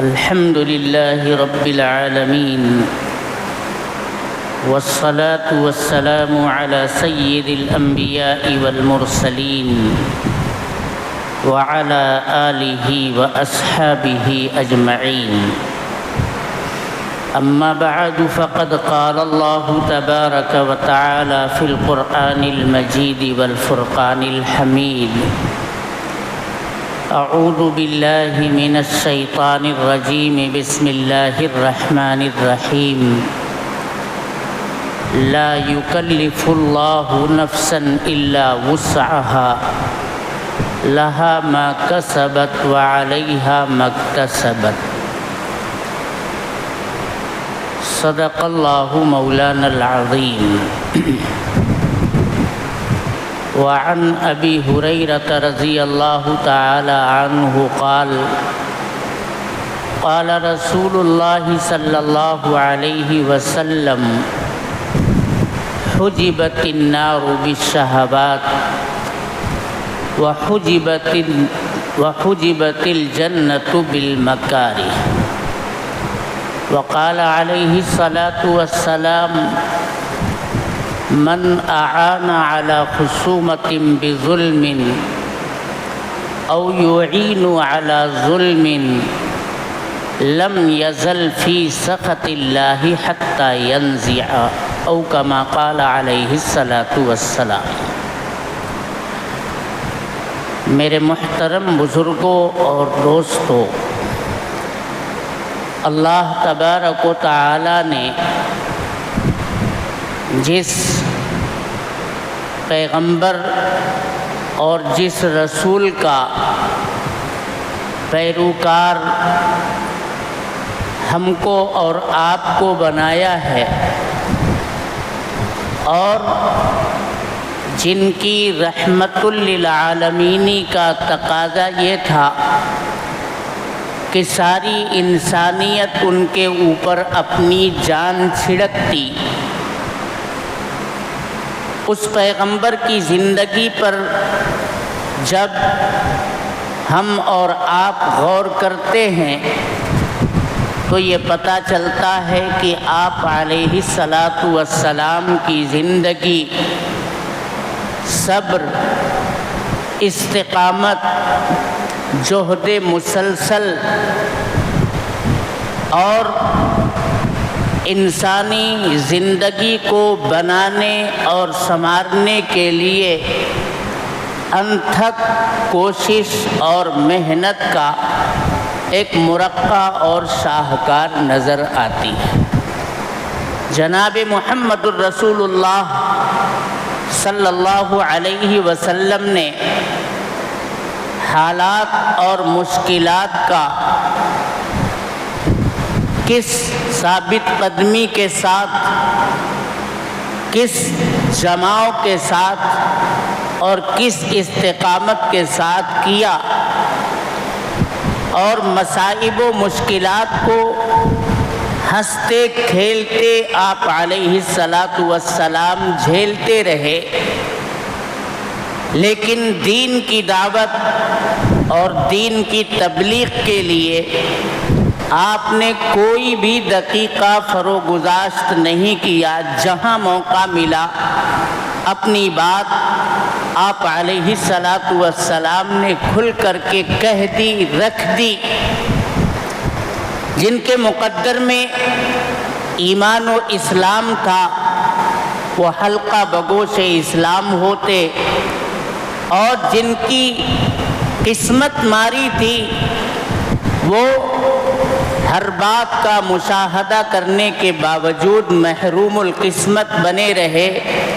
الحمد لله رب العالمين والصلاة والسلام على سيد الأنبياء والمرسلين وعلى آله وأصحابه أجمعين. أما بعد فقد قال الله تبارك وتعالى في القرآن المجيد والفرقان الحميد: أعوذ بالله من الشيطان الرجيم بسم الله الرحمن الرحيم. لا يكلف الله نفسا إلا وسعها لها ما كسبت وعليها ما اكتسبت. صدق الله مولانا العظيم. وعن أبي هريرة رضي الله تعالى عنه قال: قال رسول الله صلى الله عليه وسلم: حجبت النار بالشهوات وحجبت الجنة بالمكاره. وقال عليه الصلاة والسلام: من أعان على خصومة بظلم أو يعين على ظلم لم يزل في سخط الله حتى ينزع، أو كما قال عليه الصلاة والسلام. میرے محترم بزرگوں اور دوستوں، اللہ تبارک و تعالی نے جس پیغمبر اور جس رسول کا پیروکار ہم کو اور آپ کو بنایا ہے، اور جن کی رحمت للعالمین کا تقاضا یہ تھا کہ ساری انسانیت ان کے اوپر اپنی جان چھڑکتی، اس پیغمبر کی زندگی پر جب ہم اور آپ غور کرتے ہیں تو یہ پتہ چلتا ہے کہ آپ علیہ الصلاۃ والسلام کی زندگی صبر، استقامت، جہد مسلسل اور انسانی زندگی کو بنانے اور سنوارنے کے لیے انتھک کوشش اور محنت کا ایک مرقع اور شاہکار نظر آتی ہے. جناب محمد الرسول اللہ صلی اللہ علیہ وسلم نے حالات اور مشکلات کا کس ثابت قدمی کے ساتھ، کس جماؤ کے ساتھ اور کس استقامت کے ساتھ کیا، اور مصائب و مشکلات کو ہنستے کھیلتے آپ علیہ الصلاۃ والسلام جھیلتے رہے، لیکن دین کی دعوت اور دین کی تبلیغ کے لیے آپ نے کوئی بھی دقیقہ فروگزاشت نہیں کیا. جہاں موقع ملا اپنی بات آپ علیہ الصلاۃ والسلام نے کھل کر کے کہہ دی، رکھ دی. جن کے مقدر میں ایمان و اسلام تھا وہ حلقہ بگوش اسلام ہوتے، اور جن کی قسمت ماری تھی وہ ہر بات کا مشاہدہ کرنے کے باوجود محروم القسمت بنے رہے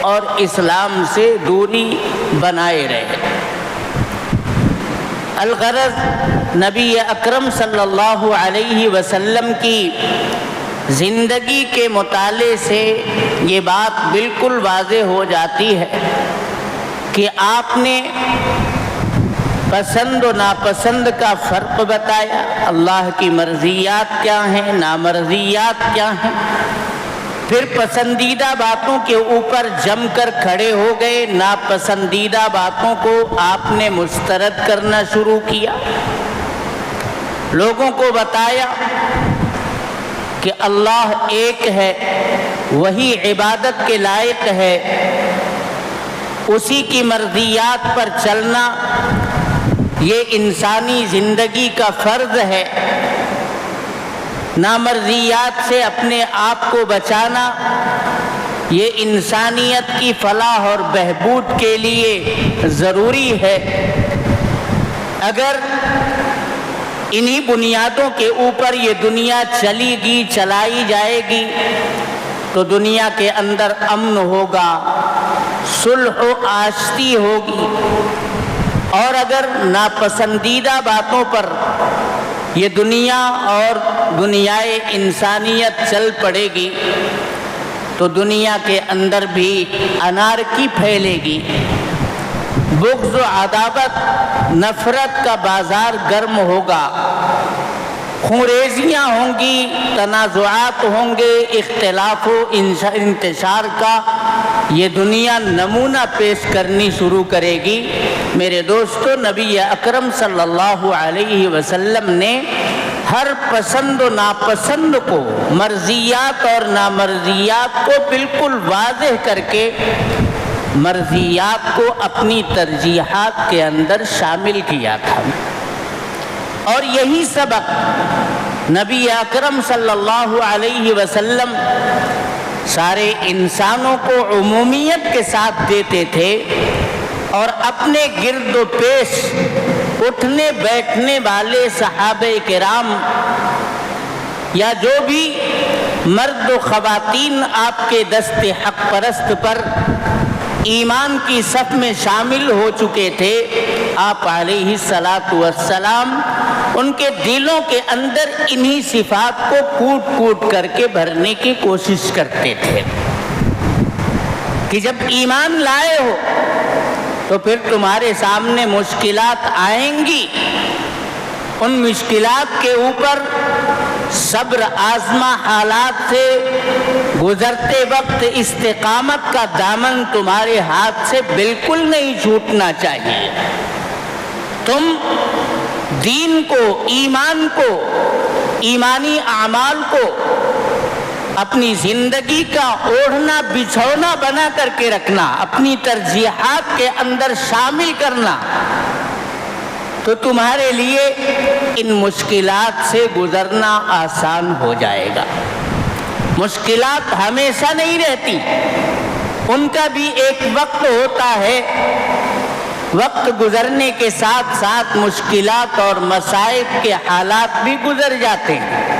اور اسلام سے دوری بنائے رہے. الغرض نبی اکرم صلی اللہ علیہ وسلم کی زندگی کے مطالعے سے یہ بات بالکل واضح ہو جاتی ہے کہ آپ نے پسند و ناپسند کا فرق بتایا، اللہ کی مرضیات کیا ہیں، نامرضیات کیا ہیں، پھر پسندیدہ باتوں کے اوپر جم کر کھڑے ہو گئے، ناپسندیدہ باتوں کو آپ نے مسترد کرنا شروع کیا. لوگوں کو بتایا کہ اللہ ایک ہے، وہی عبادت کے لائق ہے، اسی کی مرضیات پر چلنا یہ انسانی زندگی کا فرض ہے، نامرضیات سے اپنے آپ کو بچانا یہ انسانیت کی فلاح اور بہبود کے لیے ضروری ہے۔ اگر انہی بنیادوں کے اوپر یہ دنیا چلے گی، چلائی جائے گی تو دنیا کے اندر امن ہوگا، صلح و آشتی ہوگی، اور اگر ناپسندیدہ باتوں پر یہ دنیا اور دنیائے انسانیت چل پڑے گی تو دنیا کے اندر بھی انارکی پھیلے گی، بغض و عداوت، نفرت کا بازار گرم ہوگا، خونریزیاں ہوں گی، تنازعات ہوں گے، اختلاف و انتشار کا یہ دنیا نمونہ پیش کرنی شروع کرے گی۔ میرے دوستو، نبی اکرم صلی اللہ علیہ وسلم نے ہر پسند و ناپسند کو، مرضیات اور نامرضیات کو بالکل واضح کر کے مرضیات کو اپنی ترجیحات کے اندر شامل کیا تھا، اور یہی سبق نبی اکرم صلی اللہ علیہ وسلم سارے انسانوں کو عمومیت کے ساتھ دیتے تھے، اور اپنے گرد و پیش اٹھنے بیٹھنے والے صحابہ کرام یا جو بھی مرد و خواتین آپ کے دست حق پرست پر ایمان کی صف میں شامل ہو چکے تھے، آپ علیہ الصلاۃ والسلام ان کے دلوں کے اندر انہی صفات کو کوٹ کوٹ کر کے بھرنے کی کوشش کرتے تھے کہ جب ایمان لائے ہو تو پھر تمہارے سامنے مشکلات آئیں گی، ان مشکلات کے اوپر صبر آزما حالات سے گزرتے وقت استقامت کا دامن تمہارے ہاتھ سے بالکل نہیں چھوٹنا چاہیے۔ تم دین کو، ایمان کو، ایمانی اعمال کو اپنی زندگی کا اوڑھنا بچھونا بنا کر کے رکھنا، اپنی ترجیحات کے اندر شامل کرنا، تو تمہارے لیے ان مشکلات سے گزرنا آسان ہو جائے گا۔ مشکلات ہمیشہ نہیں رہتی، ان کا بھی ایک وقت ہوتا ہے، وقت گزرنے کے ساتھ ساتھ مشکلات اور مصائب کے حالات بھی گزر جاتے ہیں،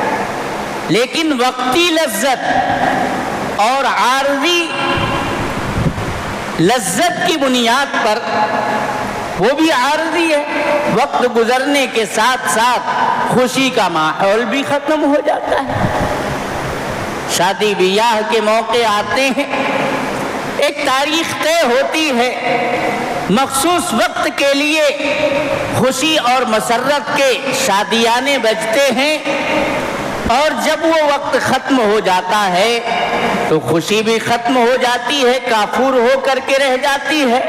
لیکن وقتی لذت اور عارضی لذت کی بنیاد پر وہ بھی عارضی ہے، وقت گزرنے کے ساتھ ساتھ خوشی کا ماحول بھی ختم ہو جاتا ہے۔ شادی بیاہ کے موقع آتے ہیں، ایک تاریخ طے ہوتی ہے، مخصوص وقت کے لیے خوشی اور مسرت کے شادیانے بجتے ہیں، اور جب وہ وقت ختم ہو جاتا ہے تو خوشی بھی ختم ہو جاتی ہے، کافور ہو کر کے رہ جاتی ہے۔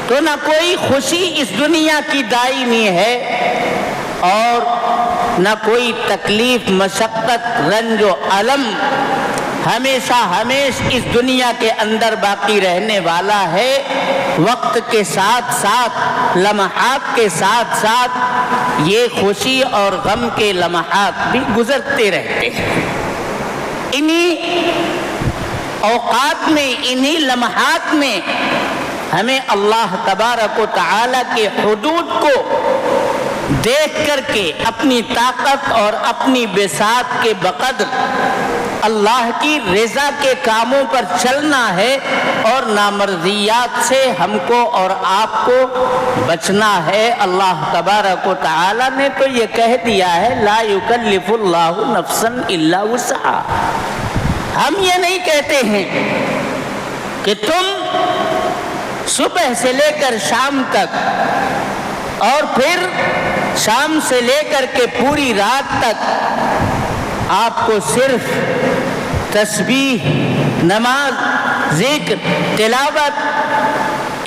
تو نہ کوئی خوشی اس دنیا کی دائمی ہے، اور نہ کوئی تکلیف، مشقت، رنج و الم ہمیشہ اس دنیا کے اندر باقی رہنے والا ہے۔ وقت کے ساتھ ساتھ، لمحات کے ساتھ ساتھ یہ خوشی اور غم کے لمحات بھی گزرتے رہتے ہیں۔ انہی اوقات میں، انہی لمحات میں ہمیں اللہ تبارک و تعالی کے حدود کو دیکھ کر کے اپنی طاقت اور اپنی بساط کے بقدر اللہ کی رضا کے کاموں پر چلنا ہے، اور نامرضیات سے ہم کو اور آپ کو بچنا ہے۔ اللہ تبارک و تعالی نے تو یہ کہہ دیا ہے، لا یکلف اللہ نفسا الا وسعها۔ ہم یہ نہیں کہتے ہیں کہ تم صبح سے لے کر شام تک، اور پھر شام سے لے کر کے پوری رات تک آپ کو صرف تسبیح، نماز، ذکر، تلاوت،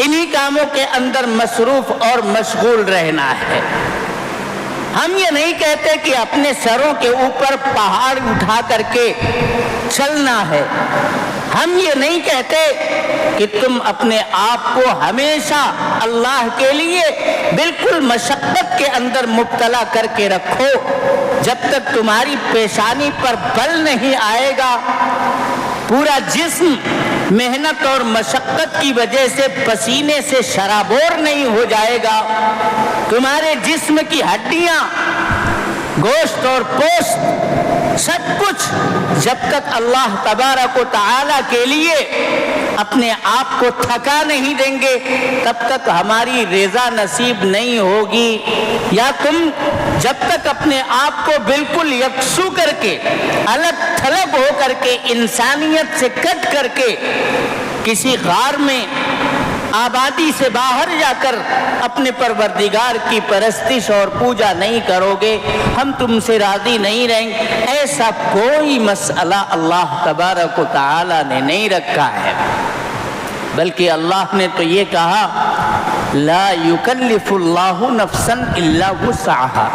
انہی کاموں کے اندر مصروف اور مشغول رہنا ہے۔ ہم یہ نہیں کہتے کہ اپنے سروں کے اوپر پہاڑ اٹھا کر کے چلنا ہے. ہم یہ نہیں کہتے کہ تم اپنے آپ کو ہمیشہ اللہ کے لیے بالکل مشقت کے اندر مبتلا کر کے رکھو. جب تک تمہاری پیشانی پر بل نہیں آئے گا، پورا جسم محنت اور مشقت کی وجہ سے پسینے سے شرابور نہیں ہو جائے گا، تمہارے جسم کی ہڈیاں، گوشت اور پوست، سب کچھ جب تک اللہ تبارک و تعالی کے لیے اپنے آپ کو تھکا نہیں دیں گے تب تک ہماری رضا نصیب نہیں ہوگی. یا تم جب تک اپنے آپ کو بالکل یکسو کر کے، الگ تھلگ ہو کر کے، انسانیت سے کٹ کر کے کسی غار میں آبادی سے باہر جا کر اپنے پروردگار کی پرستش اور پوجا نہیں کرو گے، ہم تم سے راضی نہیں رہیں گے. ایسا کوئی مسئلہ اللہ تبارک و تعالی نے نہیں رکھا ہے، بلکہ اللہ نے تو یہ کہا لا یکلف اللہ نفسا الا وسعها.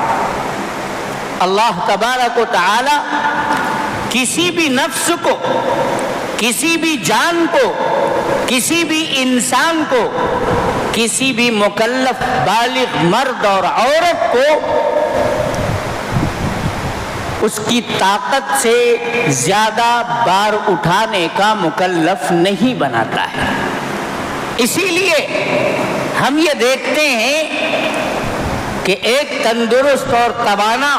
اللہ تبارک و تعالی کسی بھی نفس کو، کسی بھی جان کو، کسی بھی انسان کو، کسی بھی مکلف بالغ مرد اور عورت کو اس کی طاقت سے زیادہ بار اٹھانے کا مکلف نہیں بناتا ہے. اسی لیے ہم یہ دیکھتے ہیں کہ ایک تندرست اور توانا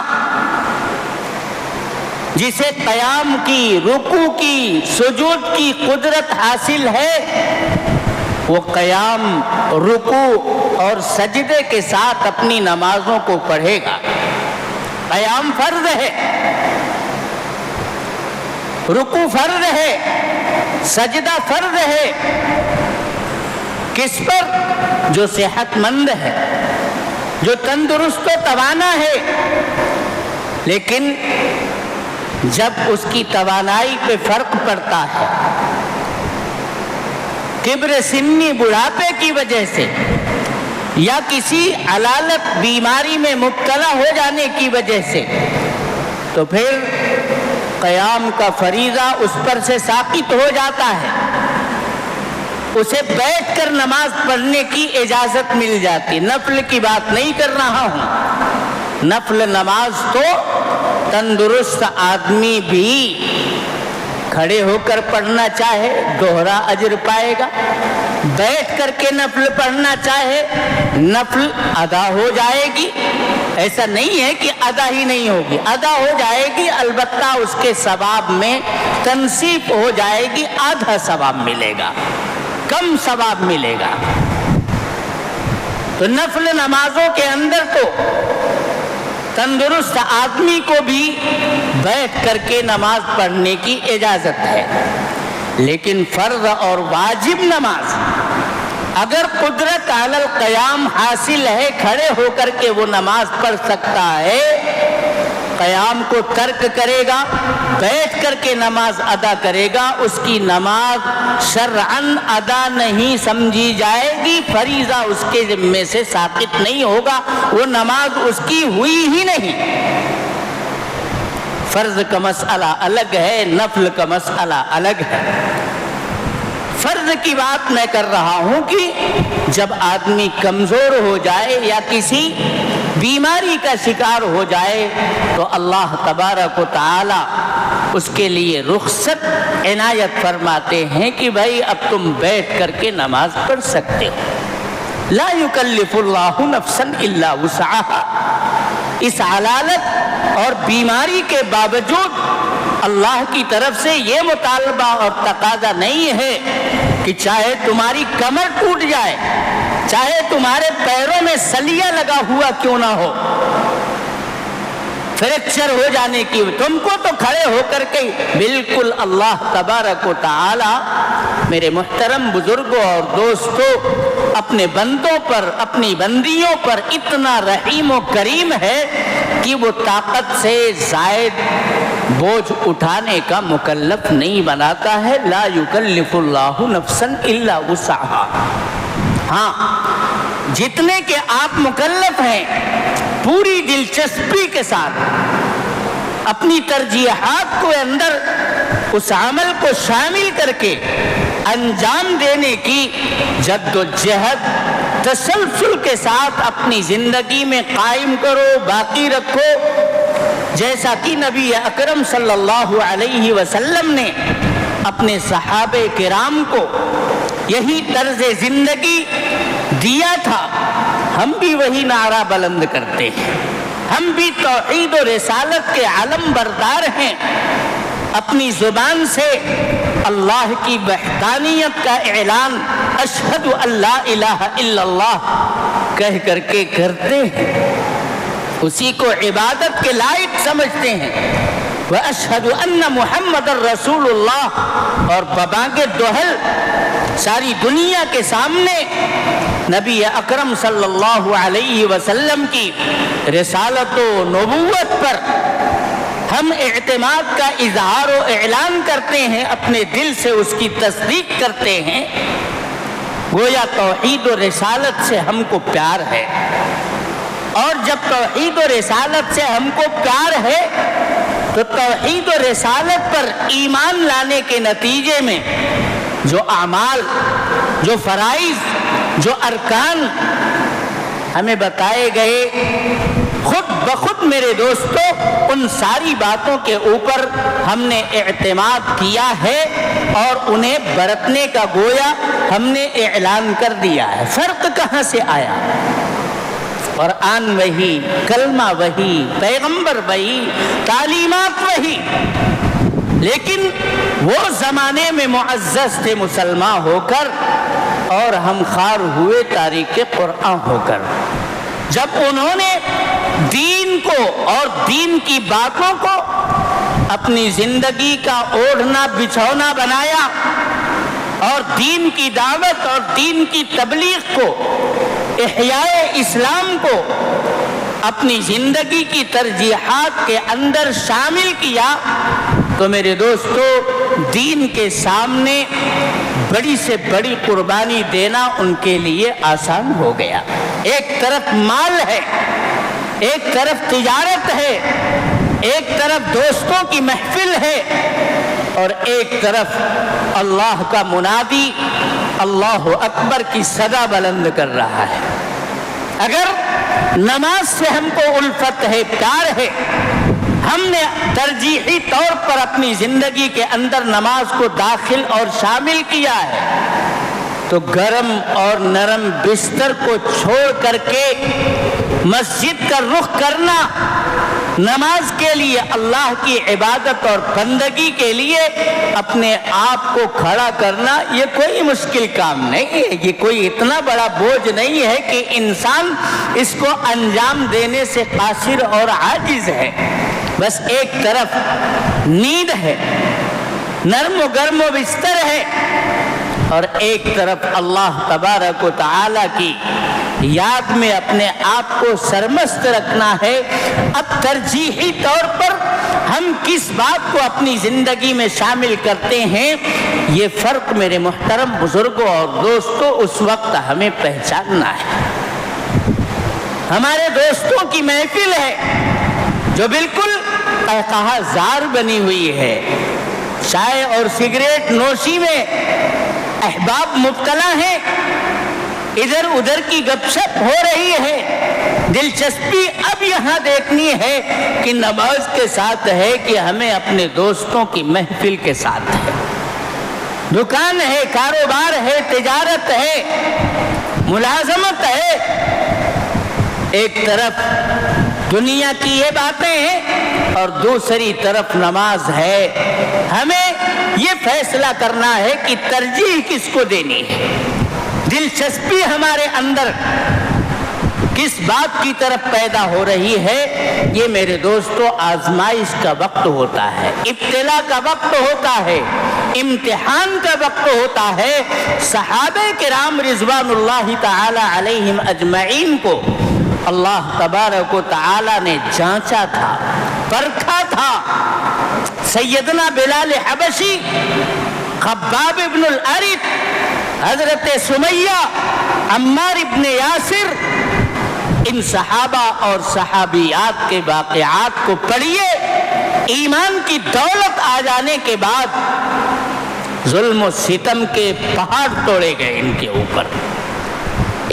جسے قیام کی، رکوع کی، سجود کی قدرت حاصل ہے، وہ قیام، رکوع اور سجدے کے ساتھ اپنی نمازوں کو پڑھے گا. قیام فرض ہے، رکوع فرض ہے، سجدہ فرض ہے. کس پر؟ جو صحت مند ہے، جو تندرست و توانا ہے. لیکن جب اس کی توانائی پہ فرق پڑتا ہے، کبر سنی، بڑھاپے کی وجہ سے، یا کسی علالت بیماری میں مبتلا ہو جانے کی وجہ سے، تو پھر قیام کا فریضہ اس پر سے ساقط ہو جاتا ہے. اسے بیٹھ کر نماز پڑھنے کی اجازت مل جاتی. نفل کی بات نہیں کر رہا ہوں، نفل نماز تو تندرست آدمی بھی کھڑے ہو کر پڑھنا چاہے دوہرا اجر پائے گا، بیٹھ کر کے نفل پڑھنا چاہے نفل ادا ہو جائے گی. ایسا نہیں ہے کہ ادا ہی نہیں ہوگی، ادا ہو جائے گی، البتہ اس کے ثواب میں تنصیب ہو جائے گی، آدھا ثواب ملے گا، کم ثواب ملے گا. تو نفل نمازوں کے اندر تو تندرست آدمی کو بھی بیٹھ کر کے نماز پڑھنے کی اجازت ہے. لیکن فرض اور واجب نماز اگر قدرت علی القیام حاصل ہے، کھڑے ہو کر کے وہ نماز پڑھ سکتا ہے، قیام کو ترک کرے گا، بیٹھ کر کے نماز ادا کرے گا، اس کی نماز شرعاً ادا نہیں سمجھی جائے گی، فریضہ اس کے ذمے سے ساقط نہیں ہوگا، وہ نماز اس کی ہوئی ہی نہیں. فرض کا مسئلہ الگ ہے، نفل کا مسئلہ الگ ہے. فرض کی بات میں کر رہا ہوں کہ جب آدمی کمزور ہو جائے یا کسی بیماری کا شکار ہو جائے تو اللہ تبارک و تعالی اس کے لیے رخصت عنایت فرماتے ہیں کہ بھائی اب تم بیٹھ کر کے نماز پڑھ سکتے ہو. لا یکلف اللہ نفسا الا وسعها. اس علالت اور بیماری کے باوجود اللہ کی طرف سے یہ مطالبہ اور تقاضا نہیں ہے کہ چاہے تمہاری کمر ٹوٹ جائے، چاہے تمہارے پیروں میں سلیہ لگا ہوا کیوں نہ ہو، فریکچر ہو جانے کی، تم کو تو کھڑے ہو کر کے بالکل اللہ تبارک و تعالی میرے محترم بزرگوں اور دوستوں اپنے بندوں پر، اپنی بندیوں پر اتنا رحیم و کریم ہے کہ وہ طاقت سے زائد بوجھ اٹھانے کا مکلف نہیں بناتا ہے. لا یکلف اللہ نفسا الا وسعها. ہاں، جتنے کہ آپ مکلف ہیں پوری دلچسپی کے ساتھ اپنی ترجیحات کو اندر اس عمل کو شامل کر کے انجام دینے کی جد و جہد تسلسل کے ساتھ اپنی زندگی میں قائم کرو، باقی رکھو، جیسا کہ نبی اکرم صلی اللہ علیہ وسلم نے اپنے صحابہ کرام کو یہی طرز زندگی دیا تھا۔ ہم بھی وہی نعرہ بلند کرتے ہیں، ہم بھی توحید و رسالت کے علم بردار ہیں، اپنی زبان سے اللہ کی وحدانیت کا اعلان اشہد ان لا الہ الا اللہ کہہ کر کے کرتے ہیں، اسی کو عبادت کے لائق سمجھتے ہیں۔ وَأَشْهَدُ أَنَّ مُحَمَّدَ الرَّسُولُ اللَّهِ، اور ببانگ دوہل ساری دنیا کے سامنے نبی اکرم صلی اللہ علیہ وسلم کی رسالت و نبوت پر ہم اعتماد کا اظہار و اعلان کرتے ہیں، اپنے دل سے اس کی تصدیق کرتے ہیں، گویا توحید و رسالت سے ہم کو پیار ہے۔ اور جب توحید و رسالت سے ہم کو پیار ہے تو توحید و رسالت پر ایمان لانے کے نتیجے میں جو اعمال، جو فرائض، جو ارکان ہمیں بتائے گئے، خود بخود میرے دوستو ان ساری باتوں کے اوپر ہم نے اعتماد کیا ہے اور انہیں برتنے کا گویا ہم نے اعلان کر دیا ہے۔ فرق کہاں سے آیا؟ قرآن وہی، کلمہ وہی، پیغمبر وہی، تعلیمات وہی، لیکن وہ زمانے میں معزز تھے مسلمان ہو کر اور ہم خوار ہوئے تاریک قرآن ہو کر۔ جب انہوں نے دین کو اور دین کی باتوں کو اپنی زندگی کا اوڑھنا بچھونا بنایا اور دین کی دعوت اور دین کی تبلیغ کو، احیاء اسلام کو اپنی زندگی کی ترجیحات کے اندر شامل کیا تو میرے دوستو دین کے سامنے بڑی سے بڑی قربانی دینا ان کے لیے آسان ہو گیا۔ ایک طرف مال ہے، ایک طرف تجارت ہے، ایک طرف دوستوں کی محفل ہے، اور ایک طرف اللہ کا منادی اللہ اکبر کی صدا بلند کر رہا ہے۔ اگر نماز سے ہم کو الفت ہے، پیار ہے، ہم نے ترجیحی طور پر اپنی زندگی کے اندر نماز کو داخل اور شامل کیا ہے، تو گرم اور نرم بستر کو چھوڑ کر کے مسجد کا رخ کرنا، نماز کے لیے، اللہ کی عبادت اور بندگی کے لیے اپنے آپ کو کھڑا کرنا، یہ کوئی مشکل کام نہیں ہے، یہ کوئی اتنا بڑا بوجھ نہیں ہے کہ انسان اس کو انجام دینے سے قاصر اور عاجز ہے۔ بس ایک طرف نیند ہے، نرم و گرم و بستر ہے، اور ایک طرف اللہ تبارک و تعالی کی یاد میں اپنے آپ کو سرمست رکھنا ہے۔ اب ترجیحی طور پر ہم کس بات کو اپنی زندگی میں شامل کرتے ہیں، یہ فرق میرے محترم بزرگوں اور دوستوں اس وقت ہمیں پہچاننا ہے۔ ہمارے دوستوں کی محفل ہے جو بالکل قہقہہ زار بنی ہوئی ہے، چائے اور سگریٹ نوشی میں احباب مبتلا ہیں، ادھر ادھر کی گپ شپ ہو رہی ہے، دلچسپی اب یہاں دیکھنی ہے کہ نماز کے ساتھ ہے کہ ہمیں اپنے دوستوں کی محفل کے ساتھ ہے۔ دکان ہے، کاروبار ہے، تجارت ہے، ملازمت ہے، ایک طرف دنیا کی یہ باتیں ہیں اور دوسری طرف نماز ہے۔ ہمیں یہ فیصلہ کرنا ہے کہ ترجیح کس کو دینی ہے، دلچسپی ہمارے اندر کس بات کی طرف پیدا ہو رہی ہے۔ یہ میرے دوستو آزمائش کا وقت ہوتا ہے، ابتلا کا وقت ہوتا ہے، امتحان کا وقت ہوتا ہے۔ صحابہ کرام رضوان اللہ تعالی علیہم اجمعین کو اللہ تبارک و تعالی نے جانچا تھا، پرکھا تھا۔ سیدنا بلال حبشی، خباب ابن الارت، حضرت سمیہ، عمار ابن یاسر، ان صحابہ اور صحابیات کے واقعات کو پڑھیے. ایمان کی دولت آ جانے کے بعد ظلم و ستم کے پہاڑ توڑے گئے ان کے اوپر.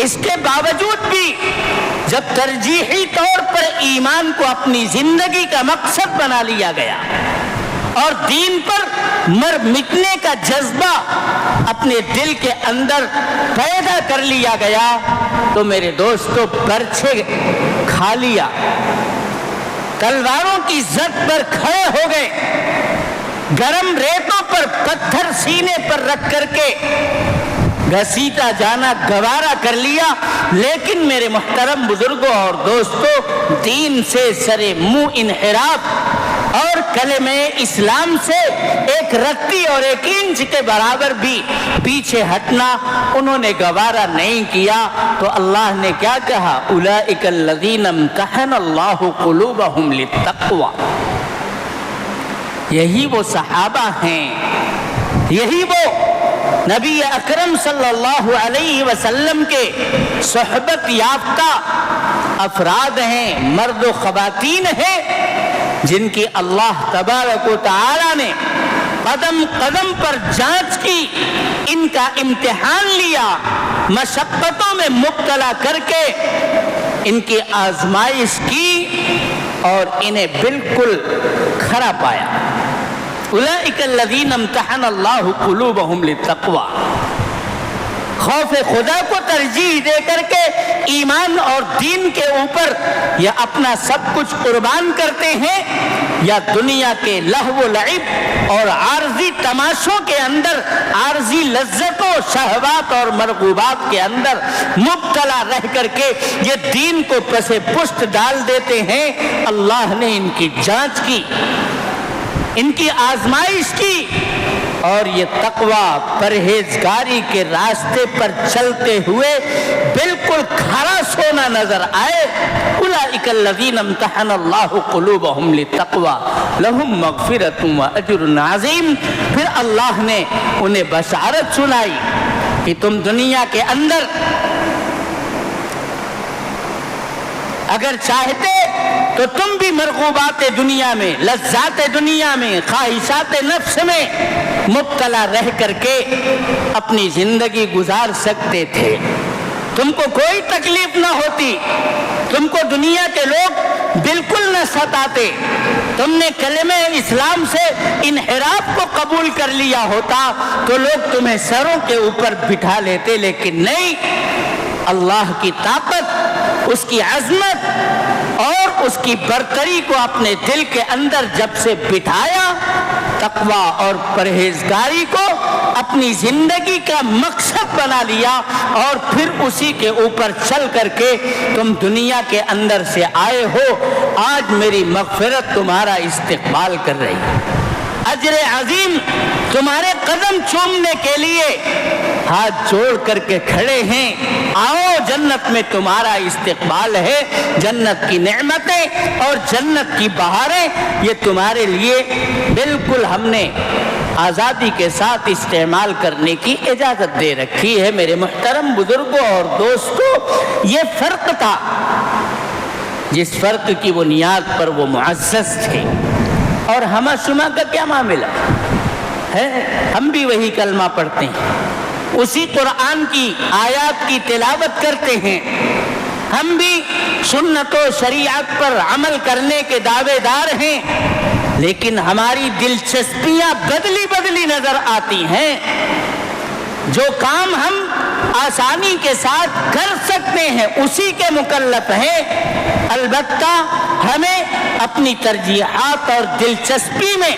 اس کے باوجود بھی جب ترجیحی طور پر ایمان کو اپنی زندگی کا مقصد بنا لیا گیا اور دین پر مر مٹنے کا جذبہ اپنے دل کے اندر پیدا کر لیا گیا تو میرے دوستو پرچے کھا لیا, تلواروں کی زد پر کھڑے ہو گئے, گرم ریتوں پر پتھر سینے پر رکھ کر کے گھسیٹا جانا گوارا کر لیا. لیکن میرے محترم بزرگوں اور دوستوں, دین سے سرے منہ انحراف اور کلمہ اسلام سے ایک رتی اور ایک انچ کے برابر بھی پیچھے ہٹنا انہوں نے گوارا نہیں کیا. تو اللہ نے کیا کہا؟ اولئک الذین امتحن اللہ قلوبہم للتقوی. یہی وہ صحابہ ہیں, یہی وہ نبی اکرم صلی اللہ علیہ وسلم کے صحبت یافتہ افراد ہیں, مرد و خواتین ہیں, جن کی اللہ تبارک و تعالی نے قدم قدم پر جانچ کی, ان کا امتحان لیا, مشقتوں میں مبتلا کر کے ان کی آزمائش کی اور انہیں بالکل کھڑا پایا. اولئک الذین امتحن اللہ قلوبہم للتقوی. خوف خدا کو ترجیح دے کر کے ایمان اور دین کے اوپر یا اپنا سب کچھ قربان کرتے ہیں, یا دنیا کے لہو و لعب اور عارضی تماشوں کے اندر, عارضی لذتوں, شہوات اور مرغوبات کے اندر مبتلا رہ کر کے یہ دین کو پس پشت ڈال دیتے ہیں. اللہ نے ان کی جانچ کی, ان کی آزمائش کی, اور یہ تقوی پرہیزگاری کے راستے پر چلتے ہوئے بالکل کھڑا سونا نظر آئے. اولئک الذین امتحن اللہ قلوبہم للتقوی لہم مغفرۃ واجر عظیم. پھر اللہ نے انہیں بشارت سنائی کہ تم دنیا کے اندر اگر چاہتے تو تم بھی مرغوبات دنیا میں, لذات دنیا میں, خواہشات نفس میں مبتلا رہ کر کے اپنی زندگی گزار سکتے تھے. تم کو کوئی تکلیف نہ ہوتی, تم کو دنیا کے لوگ بالکل نہ ستاتے. تم نے کلمہ اسلام سے انحراف کو قبول کر لیا ہوتا تو لوگ تمہیں سروں کے اوپر بٹھا لیتے, لیکن نہیں. اللہ کی طاقت, اس کی عظمت اور اس کی برتری کو اپنے دل کے اندر جب سے بٹھایا, تقوی اور پرہیزگاری کو اپنی زندگی کا مقصد بنا لیا, اور پھر اسی کے اوپر چل کر کے تم دنیا کے اندر سے آئے ہو. آج میری مغفرت تمہارا استقبال کر رہی ہے, اجر عظیم تمہارے قدم چومنے کے لیے ہاتھ جوڑ کر کے کھڑے ہیں. آؤ, جنت میں تمہارا استقبال ہے. جنت کی نعمتیں اور جنت کی بہاریں یہ تمہارے لیے بالکل ہم نے آزادی کے ساتھ استعمال کرنے کی اجازت دے رکھی ہے. میرے محترم بزرگوں اور دوستوں, یہ فرق تھا جس فرق کی بنیاد پر وہ معزز تھے. اور ہم شما کا کیا معاملہ ہے؟ ہم بھی وہی کلمہ پڑھتے ہیں, اسی قرآن کی آیات کی تلاوت کرتے ہیں, ہم بھی سنت و شریعت پر عمل کرنے کے دعوے دار ہیں, لیکن ہماری دلچسپیاں بدلی بدلی نظر آتی ہیں. جو کام ہم آسانی کے ساتھ کر سکتے ہیں اسی کے مکلف ہیں. البتہ ہمیں اپنی ترجیحات اور دلچسپی میں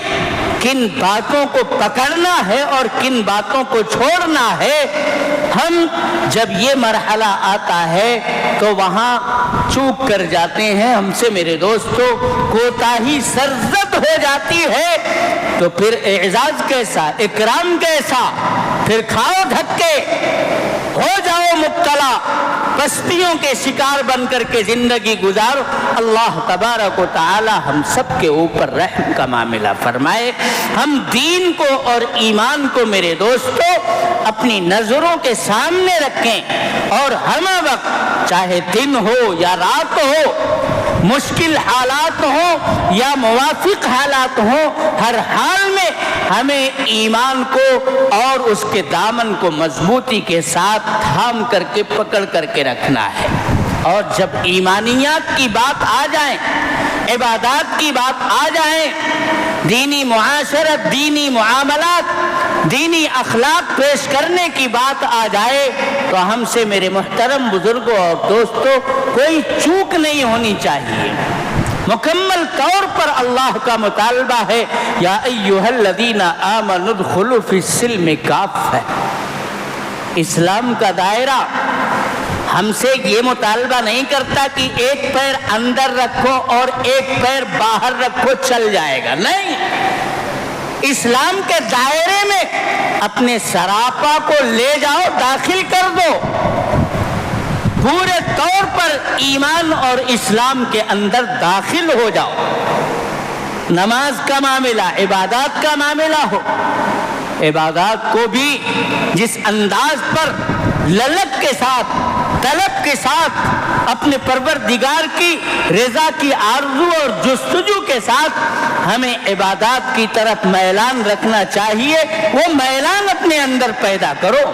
کن باتوں کو پکڑنا ہے اور کن باتوں کو چھوڑنا ہے. ہم جب یہ مرحلہ آتا ہے تو وہاں چوک کر جاتے ہیں. ہم سے میرے دوستوں کوتاہی سرزد ہو جاتی ہے, تو پھر اعزاز کیسا, اکرام کیسا, پھر کھاؤ دھکے, ہو جاؤ مبتلا, پستیوں کے شکار بن کر کے زندگی گزارو. اللہ تبارک و تعالی ہم سب کے اوپر رحم کا معاملہ فرمائے. ہم دین کو اور ایمان کو میرے دوستو اپنی نظروں کے سامنے رکھیں اور ہر وقت چاہے دن ہو یا رات ہو، مشکل حالات ہوں یا موافق حالات ہوں، ہر حال میں ہمیں ایمان کو اور اس کے دامن کو مضبوطی کے ساتھ تھام کر کے پکڑ کر کے رکھنا ہے۔ اور جب ایمانیات کی بات آ جائے، عبادات کی بات آ جائے، دینی معاشرت، دینی معاملات، دینی اخلاق پیش کرنے کی بات آ جائے تو ہم سے میرے محترم بزرگوں اور دوستوں کوئی چوک نہیں ہونی چاہیے۔ مکمل طور پر اللہ کا مطالبہ ہے، یا ایھا الذین آمنوا ادخلوا فی السلم کافہ۔ اسلام کا دائرہ ہم سے یہ مطالبہ نہیں کرتا کہ ایک پیر اندر رکھو اور ایک پیر باہر رکھو چل جائے گا، نہیں۔ اسلام کے دائرے میں اپنے سراپا کو لے جاؤ، داخل کر دو، پورے طور پر ایمان اور اسلام کے اندر داخل ہو جاؤ۔ نماز کا معاملہ، عبادات کا معاملہ ہو، عبادات کو بھی جس انداز پر للک کے ساتھ، طلب کے ساتھ، اپنے پروردگار کی رضا کی آرزو اور جستجو کے ساتھ ہمیں عبادات کی طرف میلان رکھنا چاہیے، وہ میلان اپنے اندر پیدا کرو،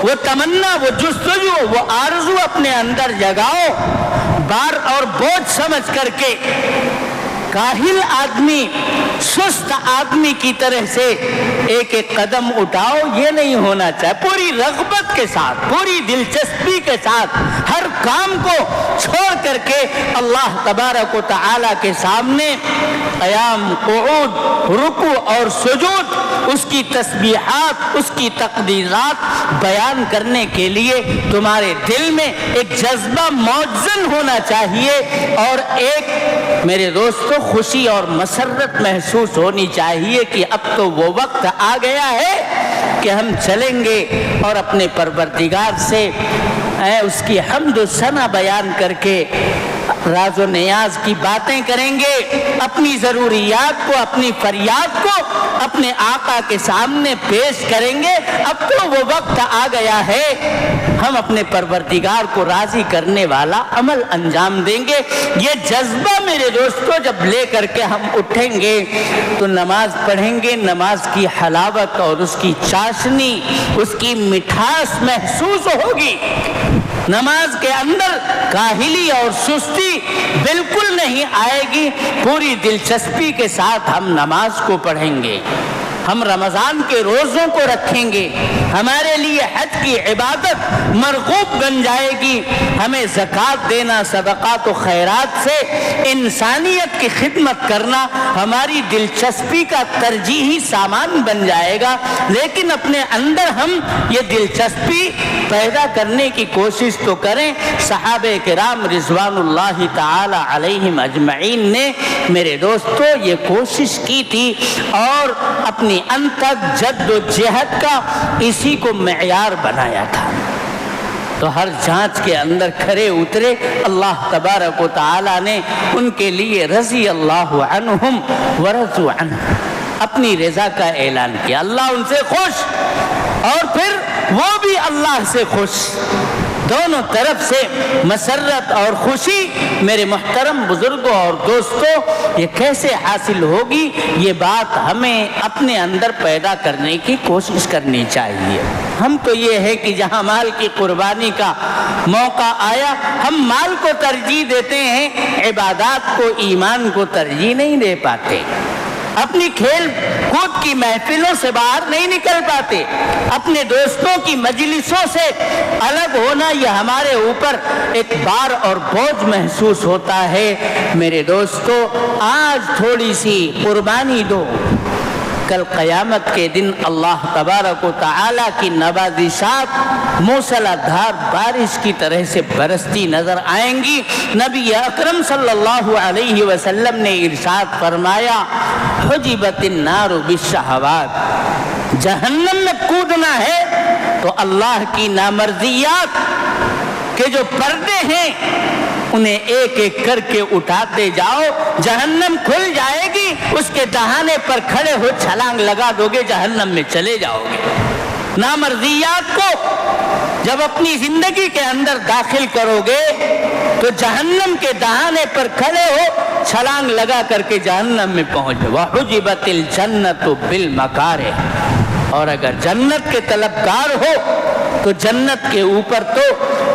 وہ تمنا، وہ جستجو، وہ آرزو اپنے اندر جگاؤ۔ بار اور بوجھ سمجھ کر کے کاہل آدمی، سست آدمی کی طرح سے ایک ایک قدم اٹھاؤ، یہ نہیں ہونا چاہیے۔ پوری رغبت کے ساتھ، پوری دلچسپی کے ساتھ ہر کام کو چھوڑ کر کے اللہ تبارک و تعالی کے سامنے قیام، قعود، رکوع اور سجود، اس کی تسبیحات، اس کی تقدیرات بیان کرنے کے لیے تمہارے دل میں ایک جذبہ موزن ہونا چاہیے، اور ایک میرے دوستو خوشی اور مسرت محسوس ہونی چاہیے کہ اب تو وہ وقت آ گیا ہے کہ ہم چلیں گے اور اپنے پروردگار سے اس کی حمد و ثنا بیان کر کے راز و نیاز کی باتیں کریں گے، اپنی ضروریات کو، اپنی فریاد کو اپنے آقا کے سامنے پیش کریں گے۔ اب تو وہ وقت آ گیا ہے ہم اپنے پروردگار کو راضی کرنے والا عمل انجام دیں گے۔ یہ جذبہ میرے دوستو جب لے کر کے ہم اٹھیں گے تو نماز پڑھیں گے، نماز کی حلاوت اور اس کی چاشنی، اس کی مٹھاس محسوس ہوگی۔ نماز کے اندر کاہلی اور سستی بالکل نہیں آئے گی، پوری دلچسپی کے ساتھ ہم نماز کو پڑھیں گے، ہم رمضان کے روزوں کو رکھیں گے، ہمارے لیے حج کی عبادت مرغوب بن جائے گی، ہمیں زکوٰۃ دینا، صدقات و خیرات سے انسانیت کی خدمت کرنا ہماری دلچسپی کا ترجیحی سامان بن جائے گا۔ لیکن اپنے اندر ہم یہ دلچسپی پیدا کرنے کی کوشش تو کریں۔ صحابہ کرام رضوان اللہ تعالی علیہم اجمعین نے میرے دوستو یہ کوشش کی تھی، اور اپنی انتھک جد و جہد کا اسی کو معیار بنایا تھا۔ تو ہر جانچ کے اندر کھرے اترے، اللہ تبارک و تعالی نے ان کے لیے رضی اللہ عنہم ورضوا عنہ، اپنی رضا کا اعلان کیا، اللہ ان سے خوش اور پھر وہ بھی اللہ سے خوش، دونوں طرف سے مسرت اور خوشی۔ میرے محترم بزرگوں اور دوستوں، یہ کیسے حاصل ہوگی؟ یہ بات ہمیں اپنے اندر پیدا کرنے کی کوشش کرنی چاہیے۔ ہم تو یہ ہے کہ جہاں مال کی قربانی کا موقع آیا ہم مال کو ترجیح دیتے ہیں، عبادات کو، ایمان کو ترجیح نہیں دے پاتے، اپنی کھیل کود کی محفلوں سے باہر نہیں نکل پاتے، اپنے دوستوں کی مجلسوں سے الگ ہونا یہ ہمارے اوپر ایک بار اور بوجھ محسوس ہوتا ہے۔ میرے دوستو، آج تھوڑی سی قربانی دو، کل قیامت کے دن اللہ تبارک و تعالی کی نوازشات موسلا دھار بارش کی طرح سے برستی نظر آئیں گی۔ نبی اکرم صلی اللہ علیہ وسلم نے ارشاد فرمایا، حجبت النار بالشہوات، جہنم میں کودنا ہے تو اللہ کی نامرضیات کے جو پردے ہیں انہیں ایک ایک کر کے اٹھاتے جاؤ، جہنم کھل جائے گی، اس کے دہانے پر کھڑے ہو چھلانگ لگا دو گے، جہنم میں چلے جاؤ گے۔ نامرضیات کو جب اپنی زندگی کے اندر داخل کرو گے تو جہنم کے دہانے پر کھڑے ہو چھلانگ لگا کر کے جہنم میں پہنچ جاؤ۔ وَحُجِبَتِ الْجَنَّةُ بِالْمَكَارِهِ، اور اگر جنت کے طلبگار ہو تو جنت کے اوپر تو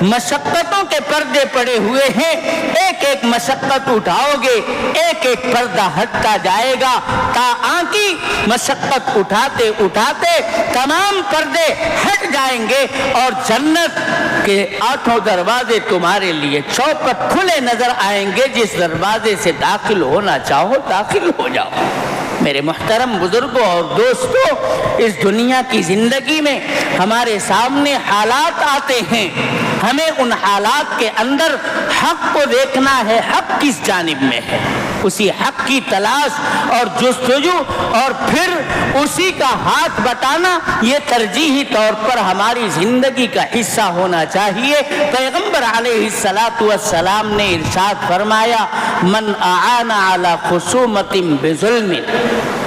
مشقتوں کے پردے پڑے ہوئے ہیں، ایک ایک مشقت اٹھاؤ گے ایک ایک پردہ ہٹتا جائے گا، تا آنکی مشقت اٹھاتے اٹھاتے تمام پردے ہٹ جائیں گے اور جنت کے 8 دروازے تمہارے لیے چوپٹ کھلے نظر آئیں گے، جس دروازے سے داخل ہونا چاہو داخل ہو جاؤ۔ میرے محترم بزرگوں اور دوستوں، اس دنیا کی زندگی میں ہمارے سامنے حالات آتے ہیں، ہمیں ان حالات کے اندر حق کو دیکھنا ہے، حق کس جانب میں ہے، اسی حق کی تلاش اور جستجو اور پھر اسی کا ہاتھ بٹانا، یہ ترجیحی طور پر ہماری زندگی کا حصہ ہونا چاہیے۔ پیغمبر علیہ الصلاۃ والسلام نے ارشاد فرمایا، من اعان علی خصومۃ بظلم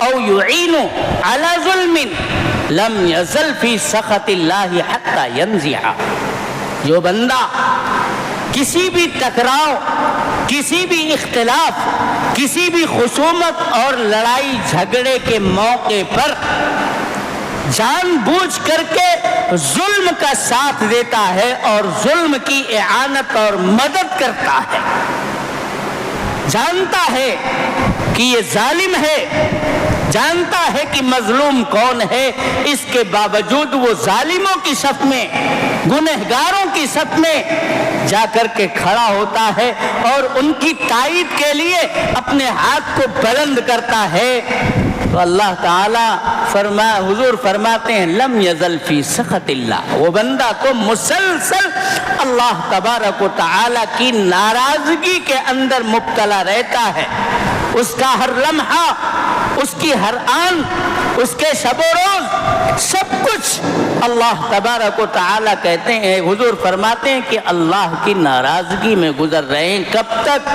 او یعین علی ظلم لم یزل فی سخط اللہ حتی ینزع۔ جو بندہ کسی بھی ٹکراؤ، کسی بھی اختلاف، کسی بھی خصومت اور لڑائی جھگڑے کے موقع پر جان بوجھ کر کے ظلم کا ساتھ دیتا ہے اور ظلم کی اعانت اور مدد کرتا ہے، جانتا ہے کہ یہ ظالم ہے، جانتا ہے کہ مظلوم کون ہے، اس کے باوجود وہ ظالموں کی صف میں، گنہگاروں کی صف میں جا کر کے کھڑا ہوتا ہے اور ان کی تائید کے لیے اپنے ہاتھ کو بلند کرتا ہے، تو اللہ تعالی حضور فرماتے ہیں لم یزل فی سخط اللہ، وہ بندہ تو مسلسل اللہ تبارک و تعالی کی ناراضگی کے اندر مبتلا رہتا ہے، اس کا ہر لمحہ، اس کی ہر آن، اس کے شب و روز سب کچھ اللہ تبارک و تعالی کہتے ہیں، حضور فرماتے ہیں کہ اللہ کی ناراضگی میں گزر رہے ہیں، کب تک؟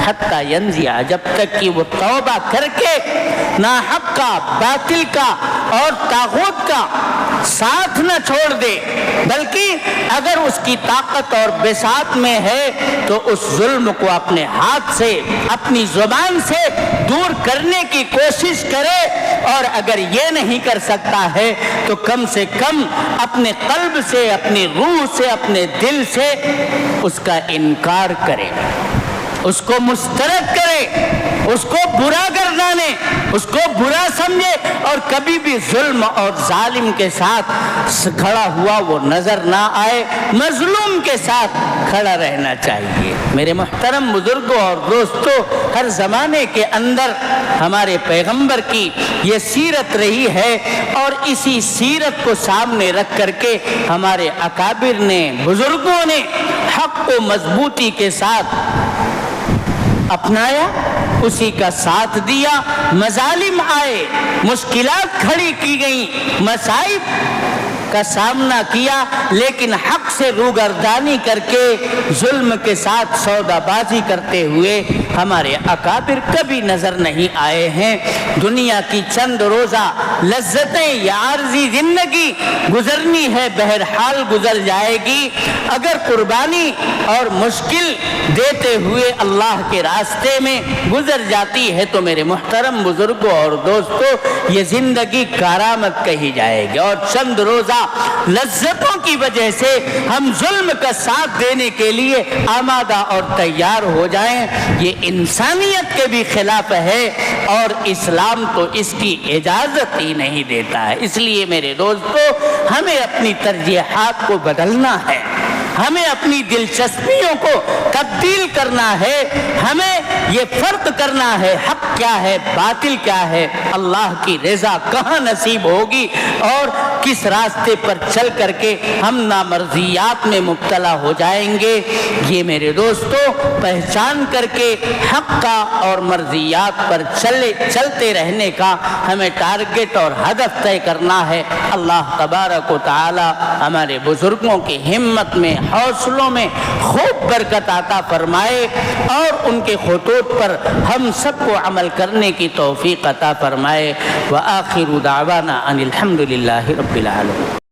حتی ینزع، جب تک کہ وہ توبہ کر کے ناحق کا، باطل کا اور طاغوت کا ساتھ نہ چھوڑ دے، بلکہ اگر اس کی طاقت اور بساط میں ہے تو اس ظلم کو اپنے ہاتھ سے، اپنی زبان سے دور کرنے کی کوشش کرے، اور اگر یہ نہیں کر سکتا ہے تو کم سے کم اپنے قلب سے، اپنی روح سے، اپنے دل سے اس کا انکار کرے، اس کو مسترد کرے، اس کو برا گردانے، اس کو برا سمجھے، اور کبھی بھی ظلم اور ظالم کے ساتھ کھڑا ہوا وہ نظر نہ آئے، مظلوم کے ساتھ کھڑا رہنا چاہیے۔ میرے محترم بزرگوں اور دوستوں، ہر زمانے کے اندر ہمارے پیغمبر کی یہ سیرت رہی ہے، اور اسی سیرت کو سامنے رکھ کر کے ہمارے اکابر نے، بزرگوں نے حق کو مضبوطی کے ساتھ اپنایا، اسی کا ساتھ دیا، مظالم آئے، مشکلات کھڑی کی گئیں، مصائب کا سامنا کیا، لیکن حق سے روگردانی کر کے ظلم کے ساتھ سودا بازی کرتے ہوئے ہمارے اکابر کبھی نظر نہیں آئے ہیں۔ دنیا کی چند روزہ لذتیں یا عارضی زندگی گزرنی ہے، بہرحال گزر جائے گی، اگر قربانی اور مشکل دیتے ہوئے اللہ کے راستے میں گزر جاتی ہے تو میرے محترم بزرگوں اور دوستوں، یہ زندگی کارآمد کہی جائے گی، اور چند روزہ لذتوں کی وجہ سے ہم ظلم کا ساتھ دینے کے لیے آمادہ اور تیار ہو جائیں، یہ انسانیت کے بھی خلاف ہے، اور اسلام تو اس کی اجازت ہی نہیں دیتا ہے۔ اس لیے میرے دوستو، ہمیں اپنی ترجیحات کو بدلنا ہے، ہمیں اپنی دلچسپیوں کو تبدیل کرنا ہے، ہمیں یہ فرق کرنا ہے حق کیا ہے، باطل کیا ہے، اللہ کی رضا کہاں نصیب ہوگی، اور کس راستے پر چل کر کے ہم نامرضیات میں مبتلا ہو جائیں گے۔ یہ میرے دوستو پہچان کر کے حق کا اور مرضیات پر چلتے رہنے کا ہمیں ٹارگٹ اور ہدف طے کرنا ہے۔ اللہ تبارک و تعالی ہمارے بزرگوں کی ہمت میں، حوصلوں میں خوب برکت عطا فرمائے، اور ان کے خطوط پر ہم سب کو عمل کرنے کی توفیق عطا فرمائے۔ وآخر دعوانا ان الحمد للہ رب العالمین۔